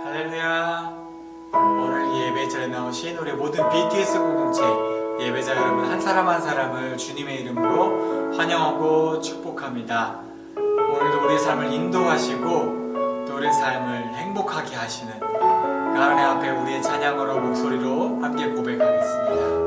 할렐루야. 오늘 예배자에 나오신 우리 모든 BTS 공동체 예배자 여러분 한 사람 한 사람을 주님의 이름으로 환영하고 축복합니다. 오늘도 우리의 삶을 인도하시고 또 우리의 삶을 행복하게 하시는 그 하나님 앞에 우리의 찬양으로 목소리로 함께 고백하겠습니다.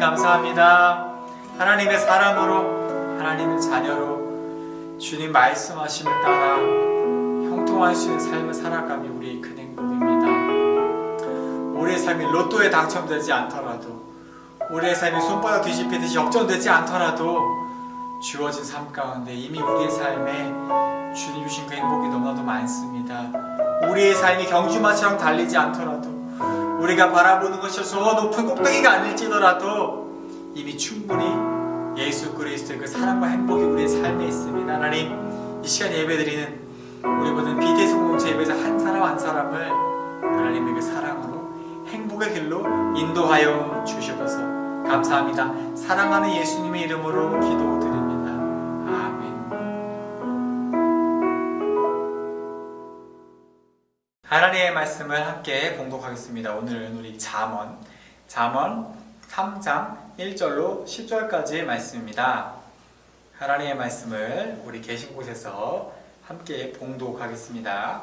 감사합니다. 하나님의 사람으로, 하나님의 자녀로 주님 말씀하심을 따라 형통하게 충성할 수 있는 삶을 살아감이 우리의 큰 행복입니다. 우리의 삶이 로또에 당첨되지 않더라도, 우리의 삶이 손바닥 뒤집히듯이 역전되지 않더라도 주어진 삶 가운데 이미 우리의 삶에 주님 주신 그 행복이 너무나도 많습니다. 우리의 삶이 경주마처럼 달리지 않더라도, 우리가 바라보는 것이 저 높은 꼭대기가 아닐지더라도 이미 충분히 예수 그리스도의 그 사랑과 행복이 우리의 삶에 있습니다. 하나님, 이 시간 예배드리는 우리 모든 BTS 공동체 예배자 한 사람 한 사람을 하나님의 그 사랑으로 행복의 길로 인도하여 주시옵소서. 감사합니다. 사랑하는 예수님의 이름으로 기도드립니다. 아멘. 하나님의 말씀을 함께 봉독하겠습니다. 오늘은 우리 잠언 3장 1절로 10절까지의 말씀입니다. 하나님의 말씀을 우리 계신 곳에서 함께 봉독하겠습니다.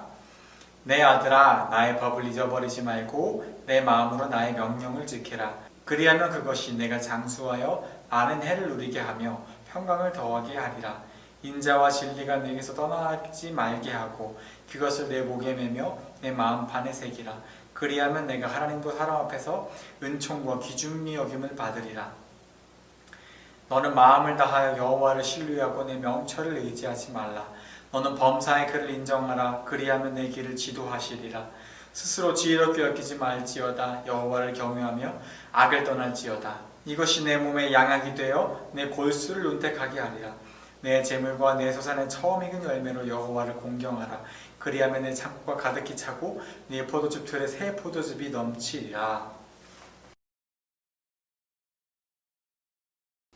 내 아들아, 나의 법을 잊어버리지 말고 내 마음으로 나의 명령을 지키라. 그리하면 그것이 내가 장수하여 아는 해를 누리게 하며 평강을 더하게 하리라. 인자와 진리가 내게서 떠나지 말게 하고 그것을 내 목에 매며 내 마음판에 새기라. 그리하면 내가 하나님도 사람 앞에서 은총과 귀중히 여김을 받으리라. 너는 마음을 다하여 여호와를 신뢰하고 내 명철을 의지하지 말라. 너는 범사의 그를 인정하라. 그리하면 내 길을 지도하시리라. 스스로 지혜롭게 여기지 말지어다. 여호와를 경외하며 악을 떠날지어다. 이것이 내 몸에 양약이 되어 내 골수를 윤택하게 하리라. 내 재물과 내 소산의 처음 익은 열매로 여호와를 공경하라. 그리하면 내 창고가 가득히 차고 네 포도즙 틀에 새 포도즙이 넘치리라.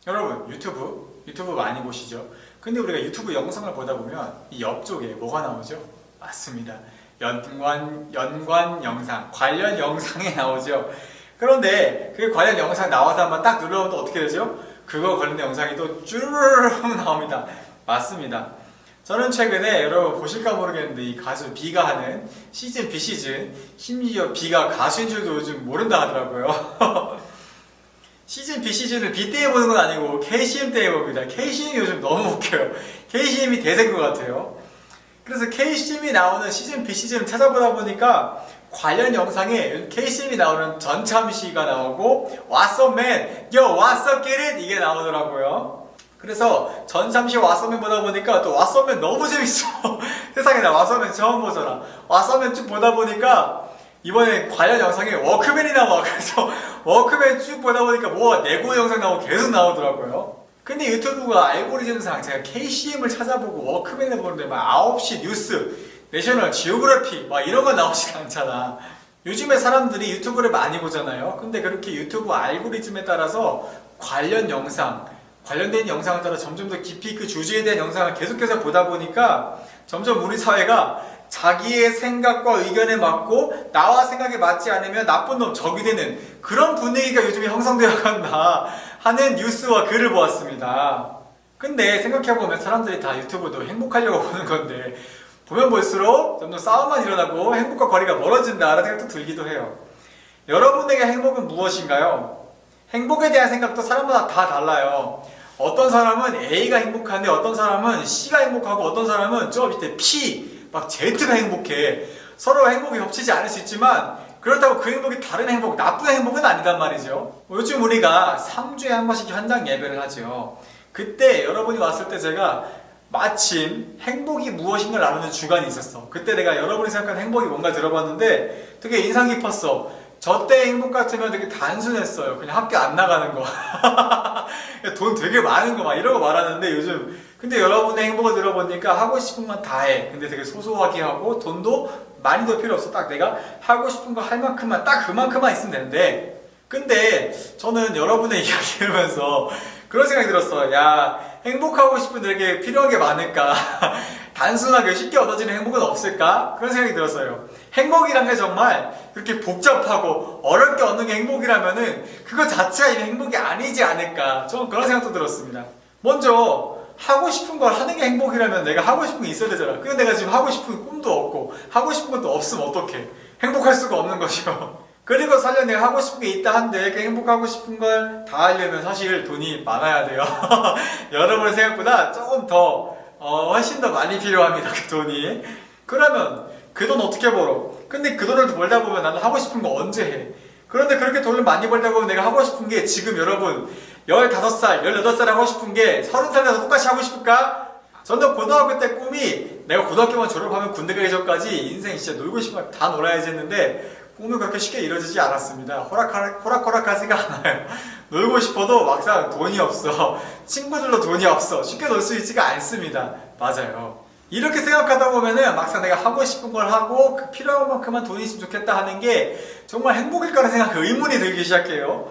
여러분, 유튜브 많이 보시죠? 근데 우리가 유튜브 영상을 보다 보면 이 옆쪽에 뭐가 나오죠? 맞습니다. 연관 영상, 관련 영상이 나오죠. 그런데 그 관련 영상 나와서 한번 딱 눌러보면 어떻게 되죠? 그거 관련된 영상이 또 쭈르륵 나옵니다. 맞습니다. 저는 최근에 여러분 보실까 모르겠는데 이 가수 B가 하는 시즌 B시즌, 심지어 B가 가수인 줄도 요즘 모른다 하더라고요. 시즌 B시즌을 B 때 해보는 건 아니고 KCM 때 해봅니다. KCM이 요즘 너무 웃겨요. KCM이 대세인 것 같아요. 그래서 KCM이 나오는 시즌 B시즌을 찾아보다 보니까 관련 영상에 KCM이 나오는 전참시가 나오고 What's up man? Yo, what's up get it? 이게 나오더라고요. 그래서 전참시 What's up man 보다 보니까 또 What's up man 너무 재밌어. 세상에 나 What's up man 처음 보잖아. What's up man 쭉 보다 보니까 이번에 관련 영상에 워크맨이 나와. 그래서 워크맨 쭉 보다 보니까 뭐 내고 영상 나오고 계속 나오더라고요. 근데 유튜브가 알고리즘상 제가 KCM을 찾아보고 워크맨을 보는데 막 9시 뉴스, 내셔널 지오그래피 막 이런 거 나오지가 않잖아. 요즘에 사람들이 유튜브를 많이 보잖아요. 근데 그렇게 유튜브 알고리즘에 따라서 관련된 영상을 따라 점점 더 깊이 그 주제에 대한 영상을 계속해서 보다 보니까 점점 우리 사회가 자기의 생각과 의견에 맞고 나와 생각에 맞지 않으면 나쁜 놈 적이 되는 그런 분위기가 요즘에 형성되어 간다 하는 뉴스와 글을 보았습니다. 근데 생각해보면 사람들이 다 유튜브도 행복하려고 보는 건데 보면 볼수록 점점 싸움만 일어나고 행복과 거리가 멀어진다라는 생각도 들기도 해요. 여러분에게 행복은 무엇인가요? 행복에 대한 생각도 사람마다 다 달라요. 어떤 사람은 A가 행복한데 어떤 사람은 C가 행복하고 어떤 사람은 저 밑에 P 막 Z가 행복해. 서로 행복이 겹치지 않을 수 있지만 그렇다고 그 행복이 다른 행복, 나쁜 행복은 아니단 말이죠. 요즘 우리가 3주에 한 번씩 현장 예배를 하죠. 그때 여러분이 왔을 때 제가 마침 행복이 무엇인가 나누는 주간이 있었어. 그때 내가 여러분이 생각하는 행복이 뭔가 들어봤는데 되게 인상 깊었어. 저 때 행복 같으면 되게 단순했어요. 그냥 학교 안 나가는 거. 돈 되게 많은 거 막 이런 거 말하는데 요즘 근데 여러분의 행복을 들어보니까 하고 싶은 건 다 해. 근데 되게 소소하게 하고 돈도 많이 더 필요 없어. 딱 내가 하고 싶은 거 할 만큼만 딱 그만큼만 있으면 되는데 근데 저는 여러분의 이야기 들으면서 그런 생각이 들었어. 야, 행복하고 싶은데 필요한 게 많을까? 단순하게 쉽게 얻어지는 행복은 없을까? 그런 생각이 들었어요. 행복이란 게 정말 그렇게 복잡하고 어렵게 얻는 게 행복이라면은 그거 자체가 이미 행복이 아니지 않을까? 저는 그런 생각도 들었습니다. 먼저 하고 싶은 걸 하는 게 행복이라면 내가 하고 싶은 게 있어야 되잖아. 근데 내가 지금 하고 싶은 꿈도 없고 하고 싶은 것도 없으면 어떡해? 행복할 수가 없는 거죠. 그리고 설령 내가 하고 싶은 게 있다 한데 그 행복하고 싶은 걸 다 하려면 사실 돈이 많아야 돼요. 여러분의 생각보다 조금 더 훨씬 더 많이 필요합니다. 그 돈이. 그러면 그 돈 어떻게 벌어? 근데 그 돈을 벌다 보면 나는 하고 싶은 거 언제 해? 그런데 그렇게 돈을 많이 벌다 보면 내가 하고 싶은 게 지금 여러분 15살, 18살에 하고 싶은 게 30살 돼서 똑같이 하고 싶을까? 저는 고등학교 때 꿈이 내가 고등학교만 졸업하면 군대 가기 전까지 인생 진짜 놀고 싶은 거 다 놀아야지 했는데 꿈이 그렇게 쉽게 이루어지지 않았습니다. 호락호락하지가 않아요. 놀고 싶어도 막상 돈이 없어. 친구들도 돈이 없어. 쉽게 놀 수 있지가 않습니다. 맞아요. 이렇게 생각하다 보면은 막상 내가 하고 싶은 걸 하고 그 필요한 만큼만 돈이 있으면 좋겠다 하는 게 정말 행복일까라는 생각, 의문이 들기 시작해요.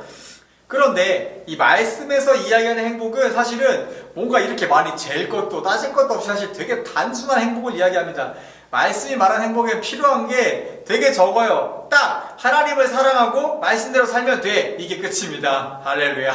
그런데 이 말씀에서 이야기하는 행복은 사실은 뭔가 이렇게 많이 잴 것도 따질 것도 없이 사실 되게 단순한 행복을 이야기합니다. 말씀이 말하는 행복에 필요한 게 되게 적어요. 딱 하나님을 사랑하고 말씀대로 살면 돼. 이게 끝입니다. 할렐루야.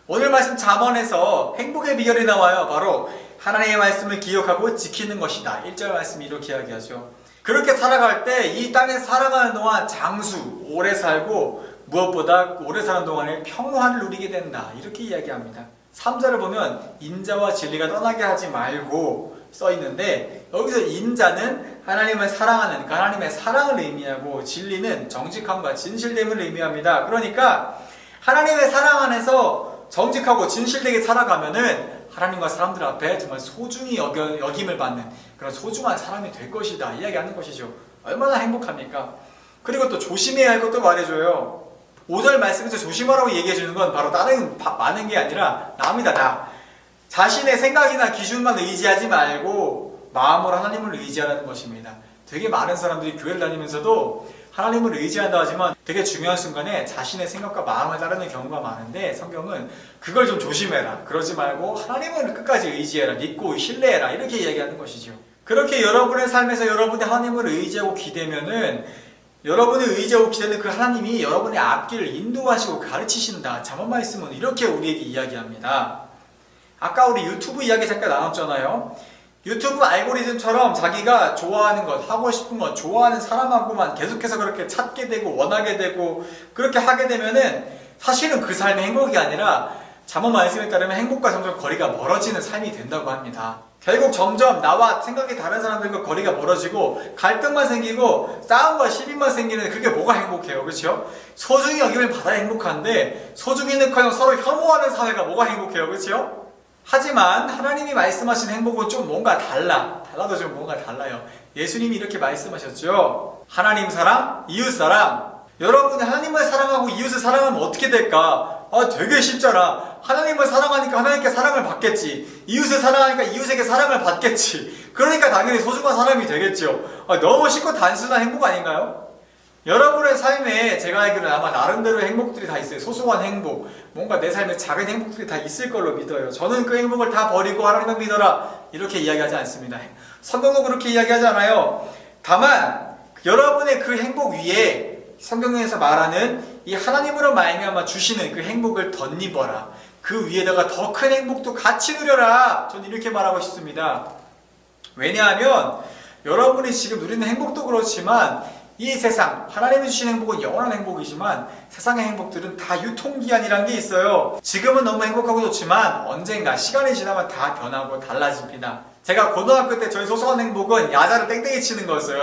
오늘 말씀 잠언에서 행복의 비결이 나와요. 바로 하나님의 말씀을 기억하고 지키는 것이다. 1절 말씀이 이렇게 이야기하죠. 그렇게 살아갈 때 이 땅에 살아가는 동안 장수, 오래 살고 무엇보다 오래 사는 동안에 평화를 누리게 된다. 이렇게 이야기합니다. 3절을 보면 인자와 진리가 떠나게 하지 말고 써 있는데 여기서 인자는 하나님을 사랑하는, 그러니까 하나님의 사랑을 의미하고 진리는 정직함과 진실됨을 의미합니다. 그러니까 하나님의 사랑 안에서 정직하고 진실되게 살아가면은 하나님과 사람들 앞에 정말 소중히 여김을 받는 그런 소중한 사람이 될 것이다 이야기하는 것이죠. 얼마나 행복합니까? 그리고 또 조심해야 할 것도 말해줘요. 5절 말씀에서 조심하라고 얘기해주는 건 바로 다른 많은 게 아니라 나입니다. 나. 자신의 생각이나 기준만 의지하지 말고 마음으로 하나님을 의지하라는 것입니다. 되게 많은 사람들이 교회를 다니면서도 하나님을 의지한다 하지만 되게 중요한 순간에 자신의 생각과 마음을 따르는 경우가 많은데 성경은 그걸 좀 조심해라. 그러지 말고 하나님을 끝까지 의지해라. 믿고 신뢰해라. 이렇게 이야기하는 것이죠. 그렇게 여러분의 삶에서 여러분이 하나님을 의지하고 기대면은 여러분이 의지하고 기대는 그 하나님이 여러분의 앞길을 인도하시고 가르치신다. 잠언 말씀은 이렇게 우리에게 이야기합니다. 아까 우리 유튜브 이야기 잠깐 나눴잖아요. 유튜브 알고리즘처럼 자기가 좋아하는 것, 하고 싶은 것, 좋아하는 사람하고만 계속해서 그렇게 찾게 되고 원하게 되고 그렇게 하게 되면은 사실은 그 삶의 행복이 아니라 잠언 말씀에 따르면 행복과 점점 거리가 멀어지는 삶이 된다고 합니다. 결국 점점 나와 생각이 다른 사람들과 거리가 멀어지고 갈등만 생기고 싸움과 시비만 생기는 그게 뭐가 행복해요. 그렇죠? 소중히 여김을 받아야 행복한데 소중히는커녕 서로 혐오하는 사회가 뭐가 행복해요. 그렇죠? 하지만 하나님이 말씀하신 행복은 좀 뭔가 달라도 좀 뭔가 달라요. 예수님이 이렇게 말씀하셨죠. 하나님 사랑, 이웃 사랑. 여러분이 하나님을 사랑하고 이웃을 사랑하면 어떻게 될까? 되게 쉽잖아. 하나님을 사랑하니까 하나님께 사랑을 받겠지. 이웃을 사랑하니까 이웃에게 사랑을 받겠지. 그러니까 당연히 소중한 사람이 되겠죠. 너무 쉽고 단순한 행복 아닌가요? 여러분의 삶에 제가 알기로는 아마 나름대로의 행복들이 다 있어요. 소소한 행복, 뭔가 내 삶에 작은 행복들이 다 있을 걸로 믿어요. 저는 그 행복을 다 버리고 하나님만 믿어라 이렇게 이야기하지 않습니다. 성경도 그렇게 이야기하지 않아요. 다만 여러분의 그 행복 위에 성경에서 말하는 이 하나님으로 말미암아 주시는 그 행복을 덧입어라. 그 위에다가 더 큰 행복도 같이 누려라. 저는 이렇게 말하고 싶습니다. 왜냐하면 여러분이 지금 누리는 행복도 그렇지만 이 세상, 하나님이 주신 행복은 영원한 행복이지만 세상의 행복들은 다 유통기한이란 게 있어요. 지금은 너무 행복하고 좋지만 언젠가 시간이 지나면 다 변하고 달라집니다. 제가 고등학교 때 저희 소소한 행복은 야자를 땡땡이 치는 거였어요.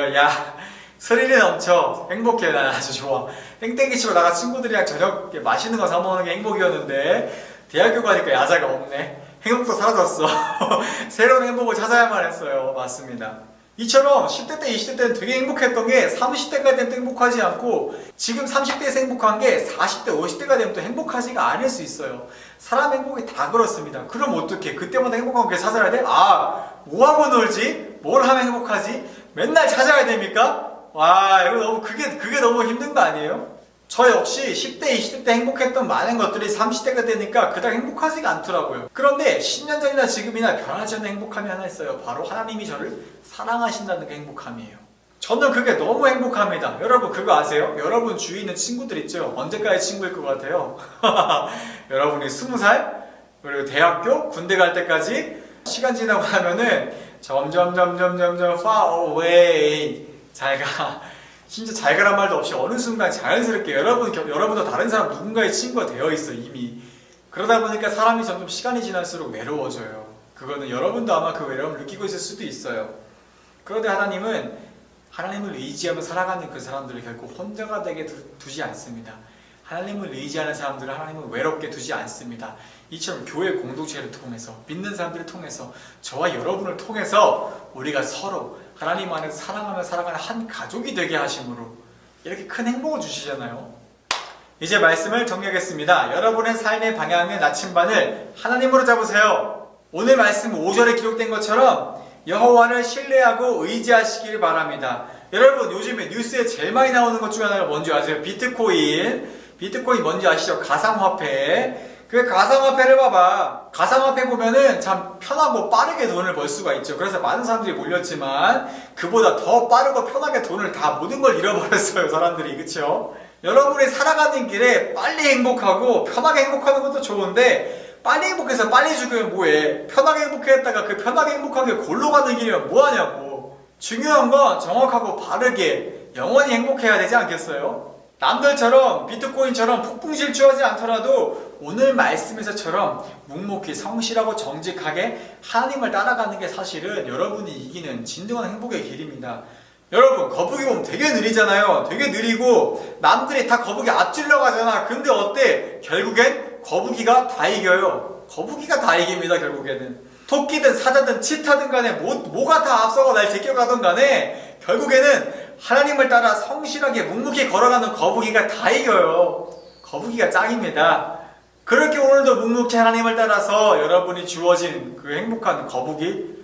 스릴이 넘쳐. 행복해. 난 아주 좋아. 땡땡이 치고 나가 친구들이랑 저녁 맛있는 거 사 먹는 게 행복이었는데 대학교 가니까 야자가 없네. 행복도 사라졌어. 새로운 행복을 찾아야만 했어요. 맞습니다. 이처럼 10대 때, 20대 때는 되게 행복했던 게 30대가 되면 또 행복하지 않고 지금 30대에서 행복한 게 40대, 50대가 되면 또 행복하지가 않을 수 있어요. 사람 행복이 다 그렇습니다. 그럼 어떡해? 그때마다 행복한 게 찾아야 돼? 뭐하고 놀지? 뭘 하면 행복하지? 맨날 찾아야 됩니까? 이거 너무, 그게 너무 힘든 거 아니에요? 저 역시 10대, 20대 때 행복했던 많은 것들이 30대가 되니까 그닥 행복하지가 않더라고요. 그런데 10년 전이나 지금이나 변하지 않는 행복함이 하나 있어요. 바로 하나님이 저를 사랑하신다는 게 행복함이에요. 저는 그게 너무 행복합니다. 여러분 그거 아세요? 여러분 주위에 있는 친구들 있죠? 언제까지 친구일 것 같아요? 여러분이 20살, 그리고 대학교, 군대 갈 때까지 시간 지나고 나면은 점점 far away 잘가. 진짜 잘 가란 말도 없이 어느 순간 자연스럽게 여러분도 다른 사람 누군가의 친구가 되어 있어 이미. 그러다 보니까 사람이 점점 시간이 지날수록 외로워져요. 그거는 여러분도 아마 그 외로움을 느끼고 있을 수도 있어요. 그런데 하나님을 의지하며 살아가는 그 사람들을 결코 혼자가 되게 두지 않습니다. 하나님을 의지하는 사람들은 하나님을 외롭게 두지 않습니다. 이처럼 교회 공동체를 통해서, 믿는 사람들을 통해서, 저와 여러분을 통해서 우리가 서로 하나님 안에서 사랑하며 살아가는 한 가족이 되게 하심으로 이렇게 큰 행복을 주시잖아요. 이제 말씀을 정리하겠습니다. 여러분의 삶의 방향의 나침반을 하나님으로 잡으세요. 오늘 말씀 5절에 기록된 것처럼 여호와를 신뢰하고 의지하시길 바랍니다. 여러분, 요즘에 뉴스에 제일 많이 나오는 것 중에 하나가 뭔지 아세요? 비트코인 뭔지 아시죠? 가상화폐. 그 가상화폐를 봐봐. 가상화폐 보면은 참 편하고 빠르게 돈을 벌 수가 있죠. 그래서 많은 사람들이 몰렸지만 그보다 더 빠르고 편하게 돈을 다 모든 걸 잃어버렸어요, 사람들이. 그쵸? 여러분이 살아가는 길에 빨리 행복하고 편하게 행복하는 것도 좋은데 빨리 행복해서 빨리 죽으면 뭐해? 편하게 행복했다가 그 편하게 행복한 게 골로 가는 길이면 뭐하냐고. 중요한 건 정확하고 바르게 영원히 행복해야 되지 않겠어요? 남들처럼 비트코인처럼 폭풍실주하지 않더라도 오늘 말씀에서처럼 묵묵히 성실하고 정직하게 하나님을 따라가는 게 사실은 여러분이 이기는 진정한 행복의 길입니다. 여러분, 거북이 보면 되게 느리잖아요. 되게 느리고 남들이 다 거북이 앞질러 가잖아. 근데 어때? 결국엔 거북이가 다 이겨요. 거북이가 다 이깁니다, 결국에는. 토끼든 사자든 치타든 간에 뭐가 다 앞서고 날 제껴가든 간에 결국에는 하나님을 따라 성실하게 묵묵히 걸어가는 거북이가 다 이겨요. 거북이가 짱입니다. 그렇게 오늘도 묵묵히 하나님을 따라서 여러분이 주어진 그 행복한 거북이로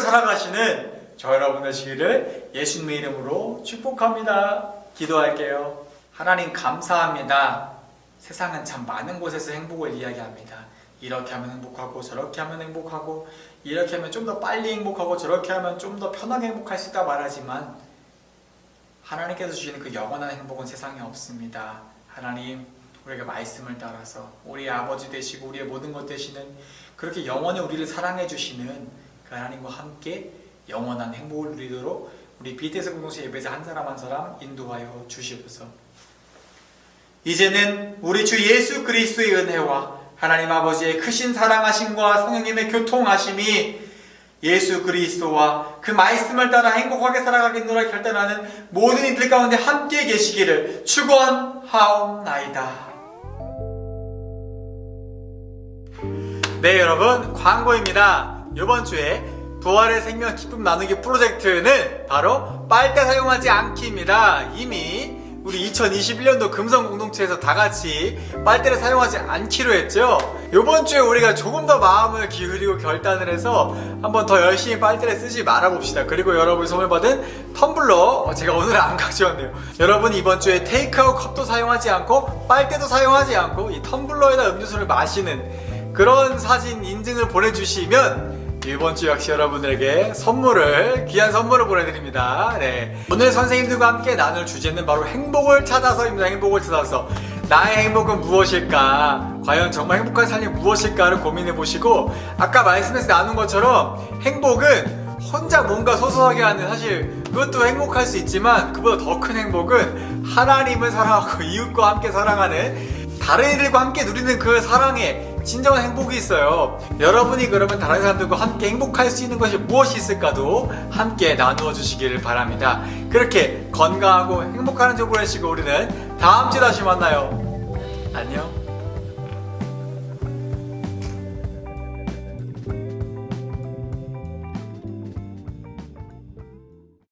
살아가시는 저 여러분 되시기를 예수님의 이름으로 축복합니다. 기도할게요. 하나님 감사합니다. 세상은 참 많은 곳에서 행복을 이야기합니다. 이렇게 하면 행복하고 저렇게 하면 행복하고 이렇게 하면 좀 더 빨리 행복하고 저렇게 하면 좀 더 편하게 행복할 수 있다 말하지만 하나님께서 주시는 그 영원한 행복은 세상에 없습니다. 하나님, 우리가 말씀을 따라서 우리의 아버지 되시고 우리의 모든 것 되시는 그렇게 영원히 우리를 사랑해 주시는 그 하나님과 함께 영원한 행복을 누리도록 우리 BTS 공동체 예배자 한 사람 한 사람 인도하여 주시옵소서. 이제는 우리 주 예수 그리스도의 은혜와 하나님 아버지의 크신 사랑하심과 성령님의 교통하심이 예수 그리스도와 그 말씀을 따라 행복하게 살아가겠노라 결단하는 모든 이들 가운데 함께 계시기를 축원하옵나이다. 네, 여러분, 광고입니다. 이번 주에 부활의 생명 기쁨 나누기 프로젝트는 바로 빨대 사용하지 않기입니다. 이미 우리 2021년도 금성 공동체에서 다 같이 빨대를 사용하지 않기로 했죠. 이번 주에 우리가 조금 더 마음을 기울이고 결단을 해서 한번 더 열심히 빨대를 쓰지 말아봅시다. 그리고 여러분이 선물 받은 텀블러, 제가 오늘 안 가져왔네요. 여러분, 이번 주에 테이크아웃 컵도 사용하지 않고 빨대도 사용하지 않고 이 텀블러에다 음료수를 마시는 그런 사진 인증을 보내주시면 이번 주 역시 여러분들에게 귀한 선물을 보내드립니다. 네. 오늘 선생님들과 함께 나눌 주제는 바로 행복을 찾아서입니다. 행복을 찾아서. 나의 행복은 무엇일까? 과연 정말 행복한 삶이 무엇일까를 고민해보시고, 아까 말씀에서 나눈 것처럼 행복은 혼자 뭔가 소소하게 하는, 사실 그것도 행복할 수 있지만 그보다 더 큰 행복은 하나님을 사랑하고 이웃과 함께 사랑하는, 다른 이들과 함께 누리는 그 사랑에 진정한 행복이 있어요. 여러분이 그러면 다른 사람들과 함께 행복할 수 있는 것이 무엇이 있을까도 함께 나누어 주시기를 바랍니다. 그렇게 건강하고 행복한 주 보내시고 우리는 다음 주에 다시 만나요. 안녕.